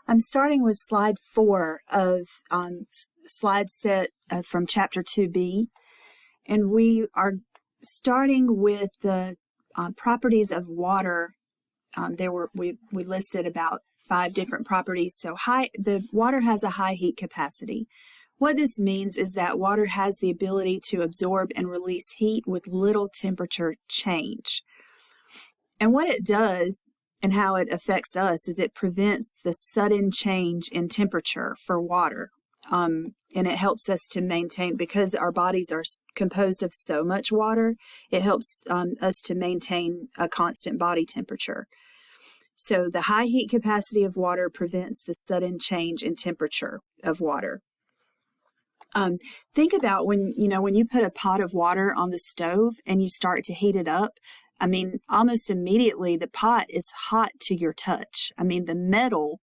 I'm starting with slide 4 of slide set from chapter 2b, and we are starting with the properties of water. We listed about 5 different properties. So the water has a high heat capacity. What this means is that water has the ability to absorb and release heat with little temperature change. And what it does and how it affects us is it prevents the sudden change in temperature for water. And it helps us to maintain, because our bodies are composed of so much water, it helps us to maintain a constant body temperature. So the high heat capacity of water prevents the sudden change in temperature of water. Think about when you put a pot of water on the stove and you start to heat it up. I mean, almost immediately the pot is hot to your touch. I mean, the metal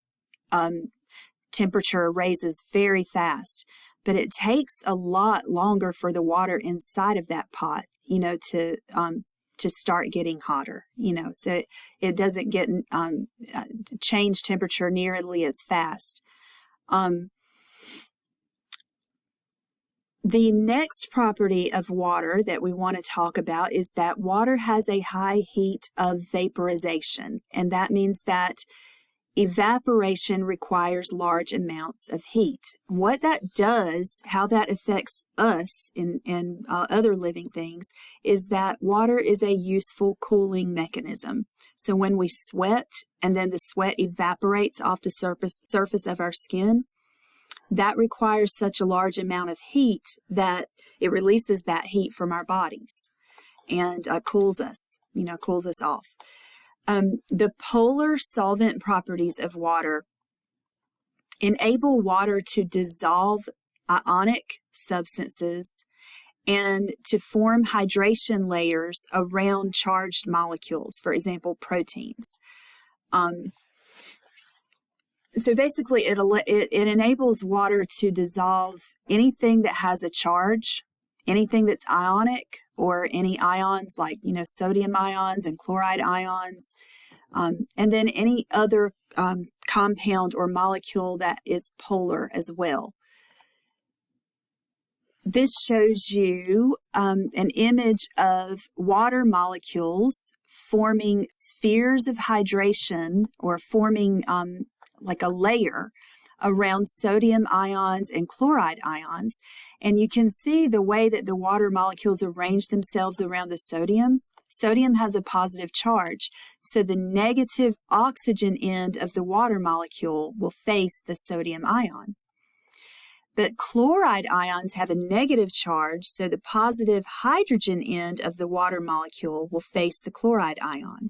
temperature raises very fast, but it takes a lot longer for the water inside of that pot, to start getting hotter, so it doesn't get change temperature nearly as fast. The next property of water that we want to talk about is that water has a high heat of vaporization, and that means that evaporation requires large amounts of heat. What that does, how that affects us and other living things, is that water is a useful cooling mechanism. So when we sweat and then the sweat evaporates off the surface of our skin, that requires such a large amount of heat that it releases that heat from our bodies and cools us off. The polar solvent properties of water enable water to dissolve ionic substances and to form hydration layers around charged molecules, for example, proteins. So basically, it enables water to dissolve anything that has a charge, anything that's ionic, or any ions like, sodium ions and chloride ions, and then any other compound or molecule that is polar as well. This shows you an image of water molecules forming spheres of hydration, or forming like a layer around sodium ions and chloride ions. And you can see the way that the water molecules arrange themselves around the sodium. Sodium has a positive charge, so the negative oxygen end of the water molecule will face the sodium ion. But chloride ions have a negative charge, so the positive hydrogen end of the water molecule will face the chloride ion.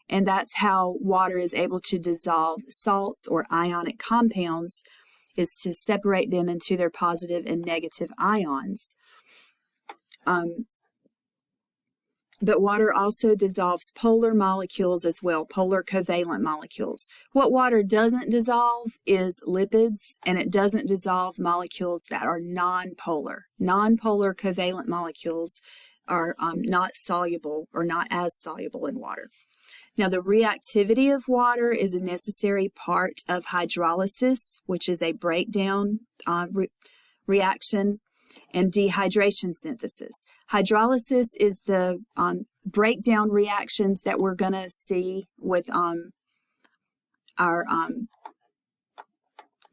And that's how water is able to dissolve salts or ionic compounds, is to separate them into their positive and negative ions. But water also dissolves polar molecules as well, polar covalent molecules. What water doesn't dissolve is lipids, and it doesn't dissolve molecules that are nonpolar. Nonpolar covalent molecules are not soluble, or not as soluble in water. Now, the reactivity of water is a necessary part of hydrolysis, which is a breakdown reaction, and dehydration synthesis. Hydrolysis is the breakdown reactions that we're going to see with our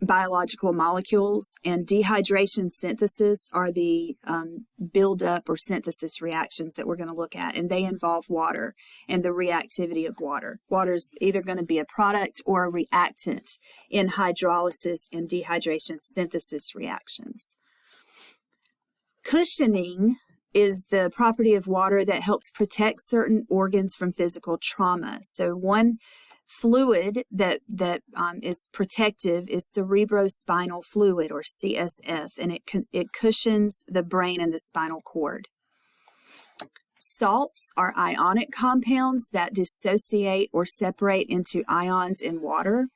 biological molecules, and dehydration synthesis are the buildup or synthesis reactions that we're going to look at, and they involve water and the reactivity of water. Water is either going to be a product or a reactant in hydrolysis and dehydration synthesis reactions. Cushioning is the property of water that helps protect certain organs from physical trauma. So one fluid that is protective is cerebrospinal fluid, or CSF, and it cushions the brain and the spinal cord. Salts are ionic compounds that dissociate or separate into ions in water.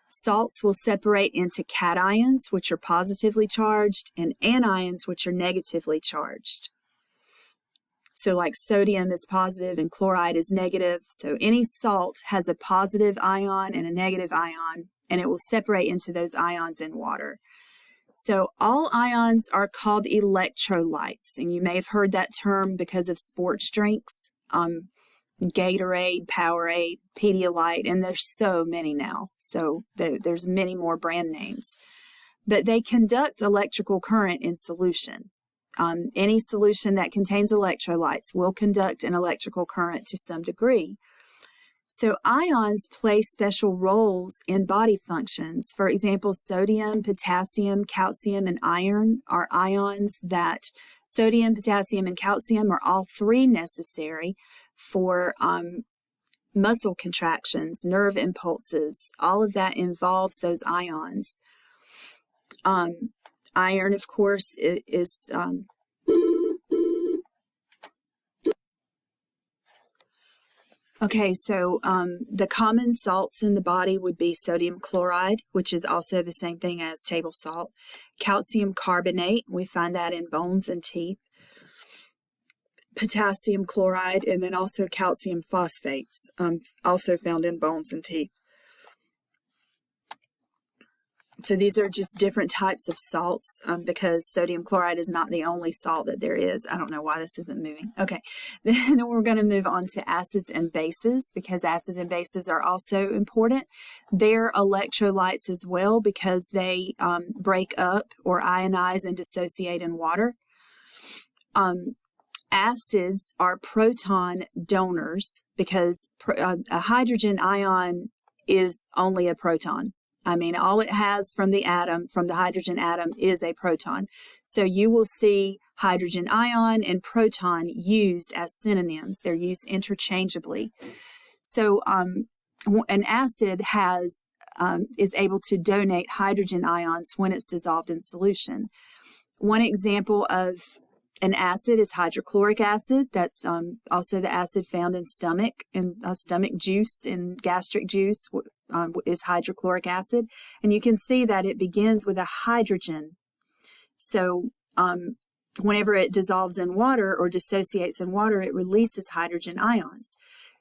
Salts will separate into cations, which are positively charged, and anions, which are negatively charged. So like sodium is positive and chloride is negative. So any salt has a positive ion and a negative ion, and it will separate into those ions in water. So all ions are called electrolytes, and you may have heard that term because of sports drinks, Gatorade, Powerade, Pedialyte, and there's so many now. So there's many more brand names. But they conduct electrical current in solution. Any solution that contains electrolytes will conduct an electrical current to some degree. So ions play special roles in body functions. For example, sodium, potassium, calcium, and iron are ions that sodium, potassium, and calcium are all three necessary for muscle contractions, nerve impulses. All of that involves those ions. Iron, of course, is okay, so the common salts in the body would be sodium chloride, which is also the same thing as table salt. Calcium carbonate, we find that in bones and teeth. Potassium chloride, and then also calcium phosphates, also found in bones and teeth. So these are just different types of salts because sodium chloride is not the only salt that there is. I don't know why this isn't moving. Okay, then we're going to move on to acids and bases because acids and bases are also important. They're electrolytes as well because they break up or ionize and dissociate in water. Acids are proton donors because a hydrogen ion is only a proton. I mean, all it has from the atom, from the hydrogen atom, is a proton. So you will see hydrogen ion and proton used as synonyms. They're used interchangeably. So an acid is able to donate hydrogen ions when it's dissolved in solution. One example of an acid is hydrochloric acid. That's also the acid found in stomach juice and gastric juice is hydrochloric acid. And you can see that it begins with a hydrogen. So whenever it dissolves in water or dissociates in water, it releases hydrogen ions.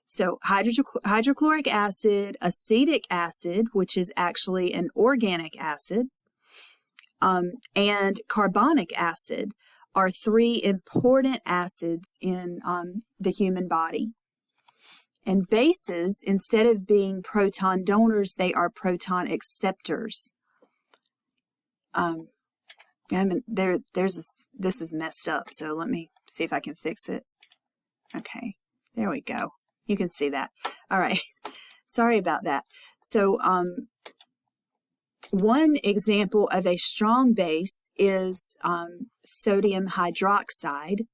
So hydrochloric acid, acetic acid, which is actually an organic acid, and carbonic acid are three important acids in the human body. And bases, instead of being proton donors, they are proton acceptors. This is messed up, so let me see if I can fix it. Okay, there we go. You can see that. All right, sorry about that. So one example of a strong base is sodium hydroxide.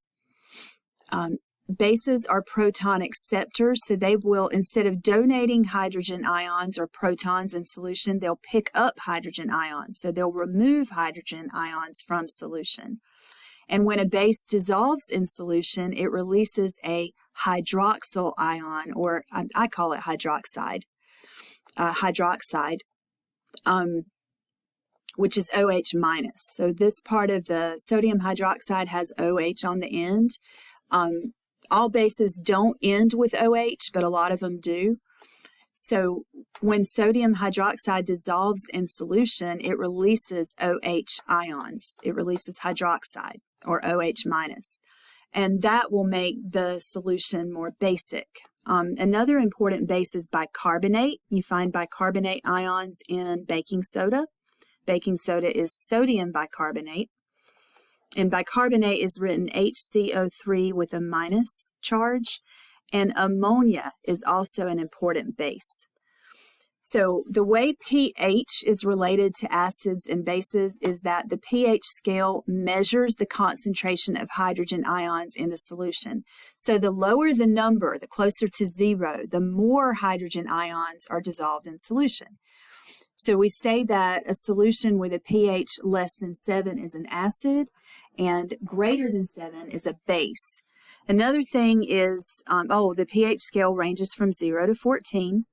Bases are proton acceptors, so they will, instead of donating hydrogen ions or protons in solution, they'll pick up hydrogen ions. So they'll remove hydrogen ions from solution. And when a base dissolves in solution, it releases a hydroxyl ion, or I call it hydroxide, which is OH minus. So this part of the sodium hydroxide has OH on the end. All bases don't end with OH, but a lot of them do. So when sodium hydroxide dissolves in solution, it releases OH ions. It releases hydroxide, or OH minus. And that will make the solution more basic. Another important base is bicarbonate. You find bicarbonate ions in baking soda. Baking soda is sodium bicarbonate. And bicarbonate is written HCO3 with a minus charge. And ammonia is also an important base. So the way pH is related to acids and bases is that the pH scale measures the concentration of hydrogen ions in the solution. So the lower the number, the closer to 0, the more hydrogen ions are dissolved in solution. So we say that a solution with a pH less than 7 is an acid and greater than 7 is a base. Another thing is, the pH scale ranges from 0 to 14.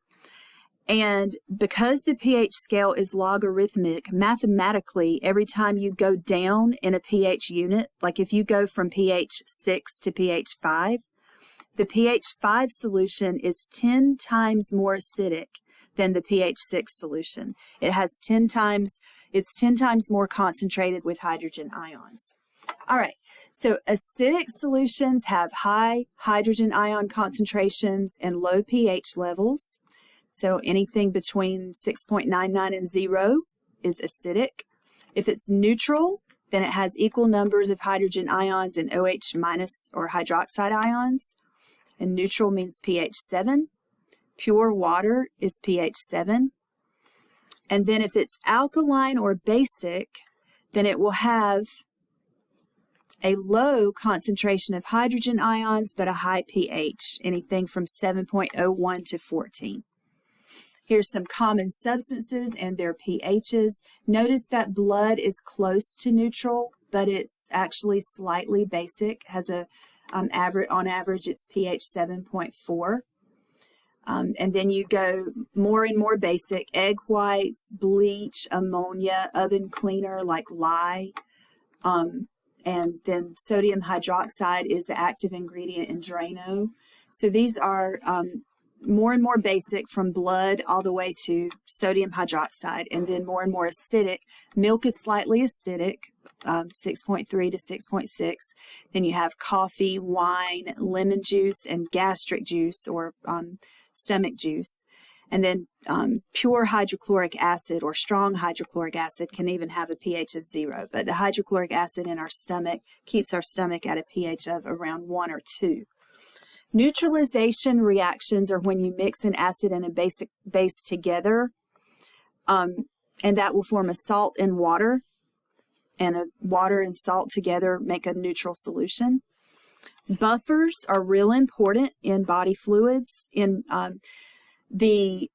And because the pH scale is logarithmic, mathematically, every time you go down in a pH unit, like if you go from pH 6 to pH 5, the pH 5 solution is 10 times more acidic than the pH 6 solution. It's 10 times more concentrated with hydrogen ions. All right, so acidic solutions have high hydrogen ion concentrations and low pH levels. So anything between 6.99 and 0 is acidic. If it's neutral, then it has equal numbers of hydrogen ions and OH minus or hydroxide ions. And neutral means pH 7. Pure water is pH 7. And then if it's alkaline or basic, then it will have a low concentration of hydrogen ions, but a high pH, anything from 7.01 to 14. Here's some common substances and their pHs. Notice that blood is close to neutral, but it's actually slightly basic, has a on average it's pH 7.4. And then you go more and more basic: egg whites, bleach, ammonia, oven cleaner like lye, and then sodium hydroxide is the active ingredient in Drano. So these are more and more basic, from blood all the way to sodium hydroxide, and then more and more acidic. Milk is slightly acidic, 6.3 to 6.6. Then you have coffee, wine, lemon juice, and gastric juice or stomach juice. And then pure hydrochloric acid or strong hydrochloric acid can even have a pH of 0. But the hydrochloric acid in our stomach keeps our stomach at a pH of around 1 or 2. Neutralization reactions are when you mix an acid and a basic base together, and that will form a salt and water, and a water and salt together make a neutral solution. Buffers are real important in body fluids. The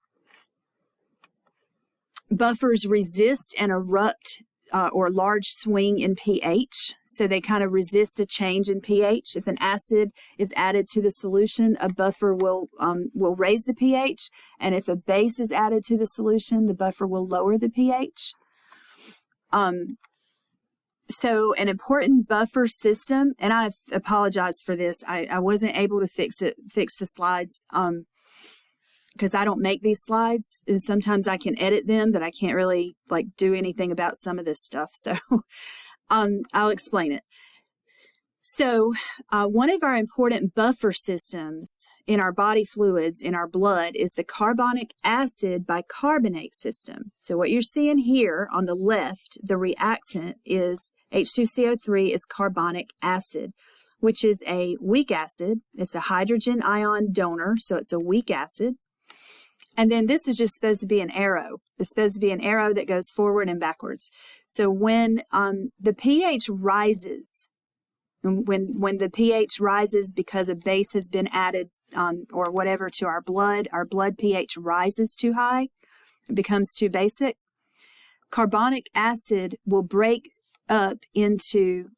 buffers resist an abrupt or large swing in pH, so they kind of resist a change in pH. If an acid is added to the solution, a buffer will raise the pH, and if a base is added to the solution, the buffer will lower the pH. So an important buffer system, and I apologize for this, I wasn't able to fix the slides because I don't make these slides. And sometimes I can edit them, but I can't really do anything about some of this stuff. So I'll explain it. So one of our important buffer systems in our body fluids, in our blood, is the carbonic acid bicarbonate system. So what you're seeing here on the left, the reactant is H2CO3 is carbonic acid, which is a weak acid. It's a hydrogen ion donor, so it's a weak acid. And then this is just supposed to be an arrow. It's supposed to be an arrow that goes forward and backwards. So when the pH rises, when the pH rises because a base has been added or whatever to our blood pH rises too high, it becomes too basic. Carbonic acid will break up into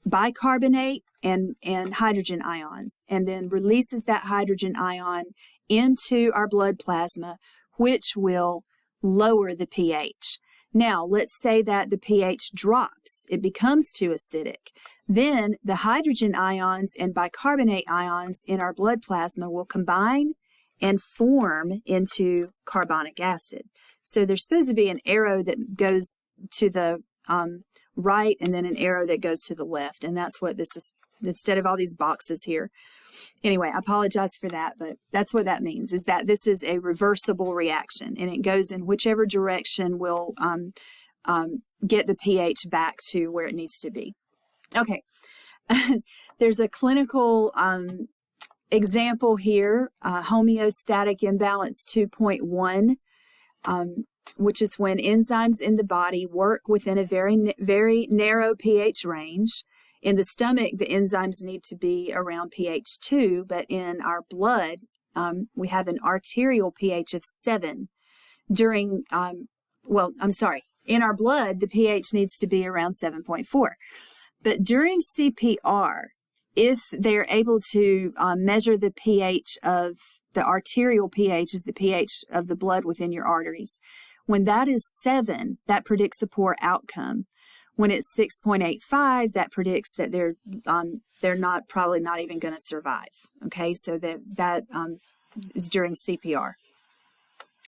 bicarbonate and hydrogen ions, and then releases that hydrogen ion into our blood plasma, which will lower the pH. Now, let's say that the pH drops. It becomes too acidic. Then the hydrogen ions and bicarbonate ions in our blood plasma will combine and form into carbonic acid. So there's supposed to be an arrow that goes to the right and then an arrow that goes to the left. And that's what this is, instead of all these boxes here. Anyway, I apologize for that, but that's what that means, is that this is a reversible reaction, and it goes in whichever direction will get the pH back to where it needs to be. Okay, there's a clinical example here, homeostatic imbalance 2.1, which is when enzymes in the body work within a very narrow pH range. In the stomach, the enzymes need to be around pH 2, but in our blood, we have an arterial pH of 7. In our blood, the pH needs to be around 7.4. But during CPR, if they're able to measure the pH of the arterial pH, is the pH of the blood within your arteries, when that is 7, that predicts a poor outcome. When it's 6.85, that predicts that they're probably not even going to survive. Okay, so that is during CPR.